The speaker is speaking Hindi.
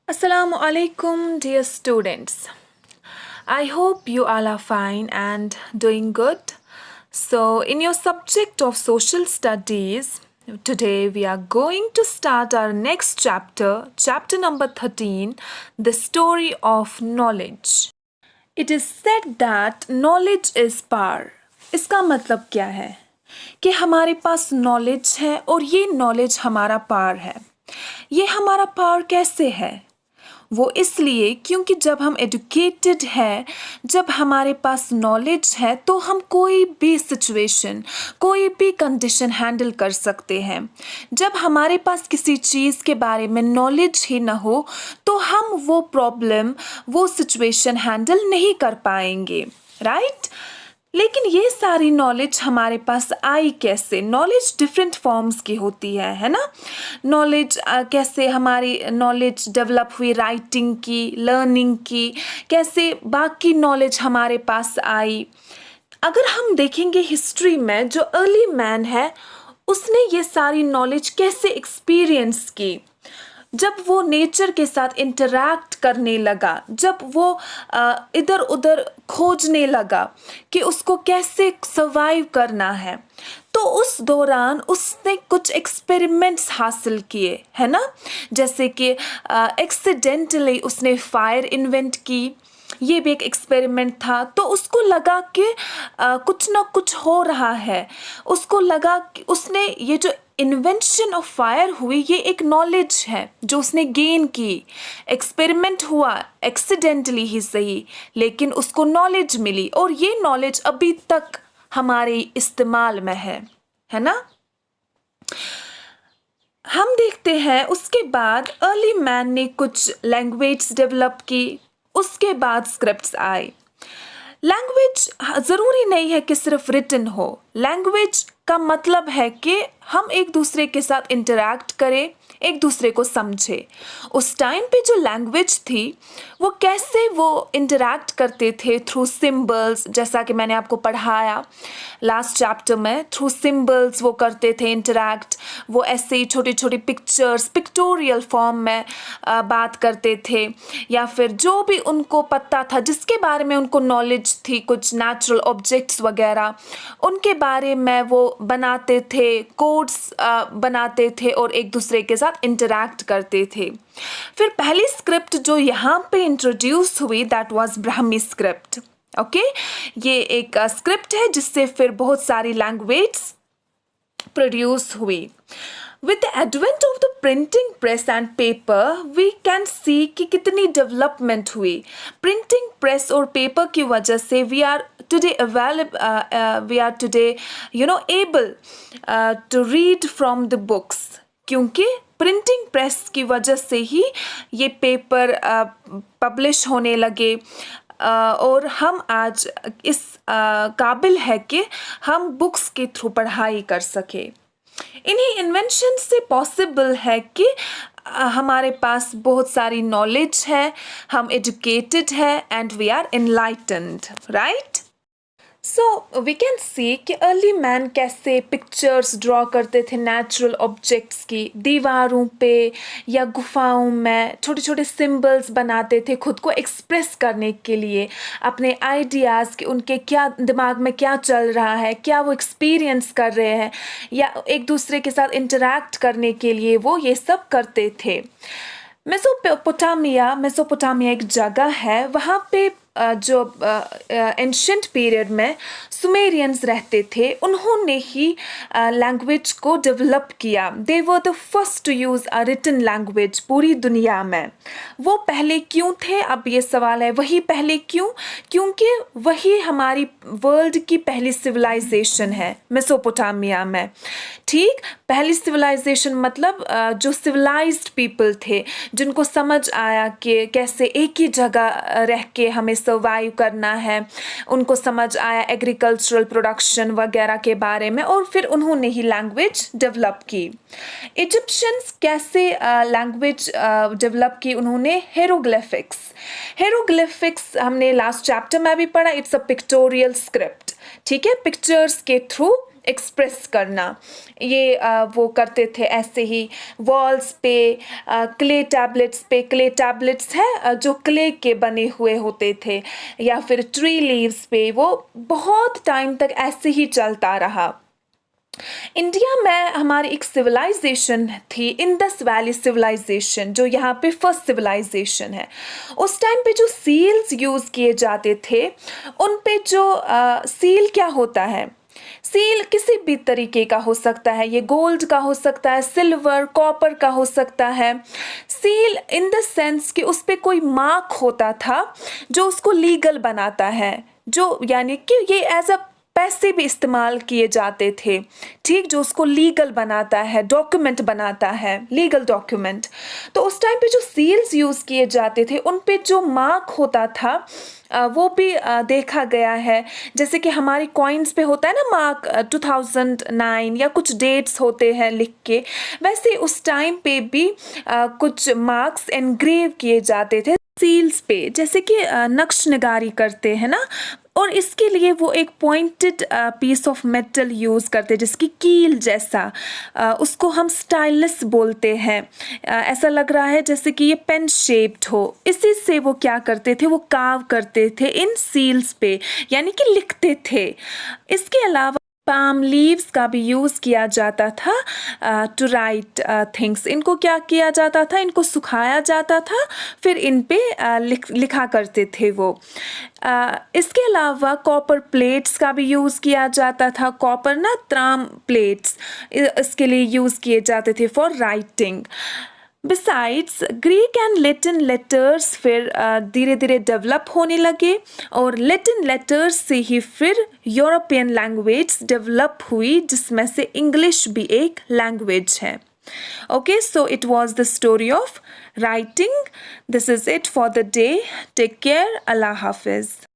Assalamu alaikum, dear students. I hope you all are fine and doing good. So, in your subject of social studies, today we are going to start our next chapter, chapter number 13, the story of knowledge. It is said that knowledge is power. इसका मतलब क्या है कि हमारे पास नॉलेज है और ये नॉलेज हमारा पावर है। ये हमारा पावर कैसे है? वो इसलिए क्योंकि जब हम एजुकेटेड है, जब हमारे पास नॉलेज है तो हम कोई भी सिचुएशन, कोई भी कंडीशन हैंडल कर सकते हैं। जब हमारे पास किसी चीज़ के बारे में नॉलेज ही ना हो तो हम वो प्रॉब्लम, वो सिचुएशन हैंडल नहीं कर पाएंगे, राइट? लेकिन ये सारी नॉलेज हमारे पास आई कैसे? नॉलेज डिफरेंट फॉर्म्स की होती है ना? नॉलेज कैसे हमारी नॉलेज डेवलप हुई, राइटिंग की, लर्निंग की, कैसे बाकी नॉलेज हमारे पास आई? अगर हम देखेंगे हिस्ट्री में, जो अर्ली मैन है उसने ये सारी नॉलेज कैसे एक्सपीरियंस की? जब वो नेचर के साथ इंटरैक्ट करने लगा, जब वो इधर उधर खोजने लगा कि उसको कैसे सर्वाइव करना है, तो उस दौरान उसने कुछ एक्सपेरिमेंट्स हासिल किए, है ना? जैसे कि एक्सीडेंटली उसने फायर इन्वेंट की, ये भी एक एक्सपेरिमेंट था। तो उसको लगा कि कुछ ना कुछ हो रहा है, उसको लगा कि उसने ये जो इन्वेंशन ऑफ फायर हुई, ये एक नॉलेज है जो उसने गेन की। एक्सपेरिमेंट हुआ एक्सीडेंटली ही सही, लेकिन उसको नॉलेज मिली और ये नॉलेज अभी तक हमारे इस्तेमाल में है ना? हम देखते हैं उसके बाद अर्ली मैन ने कुछ लैंग्वेज डेवलप की, उसके बाद स्क्रिप्ट्स आए। लैंग्वेज ज़रूरी नहीं है कि सिर्फ रिटन हो। लैंग्वेज का मतलब है कि हम एक दूसरे के साथ इंटरैक्ट करें, एक दूसरे को समझे। उस टाइम पे जो लैंग्वेज थी वो कैसे वो इंटरैक्ट करते थे? थ्रू सिंबल्स, जैसा कि मैंने आपको पढ़ाया लास्ट चैप्टर में। थ्रू सिंबल्स वो करते थे इंटरैक्ट। वो ऐसे ही छोटी छोटी पिक्चर्स, पिक्टोरियल फॉर्म में बात करते थे, या फिर जो भी उनको पता था, जिसके बारे में उनको नॉलेज थी, कुछ नेचुरल ऑब्जेक्ट्स वगैरह, उनके बारे में वो बनाते थे, कोड्स बनाते थे और एक दूसरे के साथ इंटरैक्ट करते थे। फिर पहली स्क्रिप्ट जो यहाँ पे इंट्रोड्यूस हुई, that was Brahmi script. Okay, ये एक स्क्रिप्ट है जिससे फिर बहुत सारी लैंग्वेज प्रोड्यूस हुई। With the advent of the printing press and paper, we can see कि कितनी डेवलपमेंट हुई। प्रिंटिंग प्रेस और पेपर की वजह से we are today able to read from the books, क्योंकि प्रिंटिंग प्रेस की वजह से ही ये पेपर पब्लिश होने लगे, और हम आज इस काबिल है कि हम बुक्स के थ्रू पढ़ाई कर सके। इन्हीं इन्वेंशन से पॉसिबल है कि हमारे पास बहुत सारी नॉलेज है, हम एजुकेटेड है and we are enlightened, right? So we can see कि अर्ली मैन कैसे पिक्चर्स ड्रॉ करते थे नेचुरल ऑब्जेक्ट्स की, दीवारों पे या गुफाओं में छोटे छोटे सिंबल्स बनाते थे खुद को एक्सप्रेस करने के लिए, अपने आइडियाज़ कि उनके क्या दिमाग में क्या चल रहा है, क्या वो एक्सपीरियंस कर रहे हैं, या एक दूसरे के साथ इंटरैक्ट करने के लिए वो ये सब करते थे। मेसोपोटामिया एक जगह है, वहाँ पे जो एंशिएंट पीरियड में सुमेरियंस रहते थे, उन्होंने ही लैंग्वेज को डेवलप किया। They were the first to use a written language पूरी दुनिया में। वो पहले क्यों थे? अब ये सवाल है, वही पहले क्यों? क्योंकि वही हमारी वर्ल्ड की पहली सिविलाइजेशन है मेसोपोटामिया में। ठीक, पहली सिविलाइजेशन मतलब जो सिविलाइज्ड पीपल थे, जिनको समझ आया कि कैसे एक ही जगह रह के हमें सर्वाइव करना है, उनको समझ आया एग्रीकल्चरल प्रोडक्शन वगैरह के बारे में, और फिर उन्होंने ही लैंग्वेज डेवलप की। इजिप्शियंस कैसे लैंग्वेज डेवलप की? उन्होंने हेरोग्लिफिक्स हमने लास्ट चैप्टर में भी पढ़ा। इट्स अ पिक्टोरियल स्क्रिप्ट, ठीक है? पिक्चर्स के थ्रू एक्सप्रेस करना, ये वो करते थे ऐसे ही वॉल्स पे, क्ले टैबलेट्स है जो क्ले के बने हुए होते थे, या फिर ट्री लीव्स पे, वो बहुत टाइम तक ऐसे ही चलता रहा। इंडिया में हमारी एक सिविलाइजेशन थी, इंडस वैली सिविलाइजेशन, जो यहाँ पे फर्स्ट सिविलाइजेशन है। उस टाइम पे जो सील्स यूज़ किए जाते थे, उन पे जो सील क्या होता है, सील किसी भी तरीके का हो सकता है, ये गोल्ड का हो सकता है, सिल्वर, कॉपर का हो सकता है। सील इन द सेंस कि उस पे कोई मार्क होता था जो उसको लीगल बनाता है, जो यानी कि ये एज अ पैसे भी इस्तेमाल किए जाते थे, ठीक, जो उसको लीगल बनाता है, डॉक्यूमेंट बनाता है, लीगल डॉक्यूमेंट। तो उस टाइम पे जो सील्स यूज़ किए जाते थे, उन पे जो मार्क होता था वो भी देखा गया है। जैसे कि हमारी कॉइन्स पे होता है ना मार्क, 2009 या कुछ डेट्स होते हैं लिख के, वैसे उस टाइम पे भी कुछ मार्क्स एनग्रेव किए जाते थे सील्स पे, जैसे कि नक्श निगारी करते हैं ना, और इसके लिए वो एक pointed piece of metal use करते हैं जिसकी कील जैसा, उसको हम स्टाइलस बोलते हैं। ऐसा लग रहा है जैसे कि ये पेन शेप्ड हो, इसी से वो क्या करते थे, वो कार्व करते थे इन सील्स पे, यानी कि लिखते थे। इसके अलावा पाम लीव्स का भी यूज़ किया जाता था टू राइट थिंग्स। इनको क्या किया जाता था, इनको सुखाया जाता था, फिर इन पे लिखा करते थे वो। इसके अलावा कॉपर प्लेट्स का भी यूज़ किया जाता था, कॉपर ना त्राम प्लेट्स, इसके लिए यूज़ किए जाते थे for writing. Besides Greek and Latin letters फिर धीरे धीरे डेवलप होने लगे, और लैटिन लेटर्स से ही फिर यूरोपियन लैंग्वेज डेवलप हुई, जिसमें से इंग्लिश भी एक लैंग्वेज है। Okay, so it was the story of writing. This is it for the day. Take care. Allah Hafiz.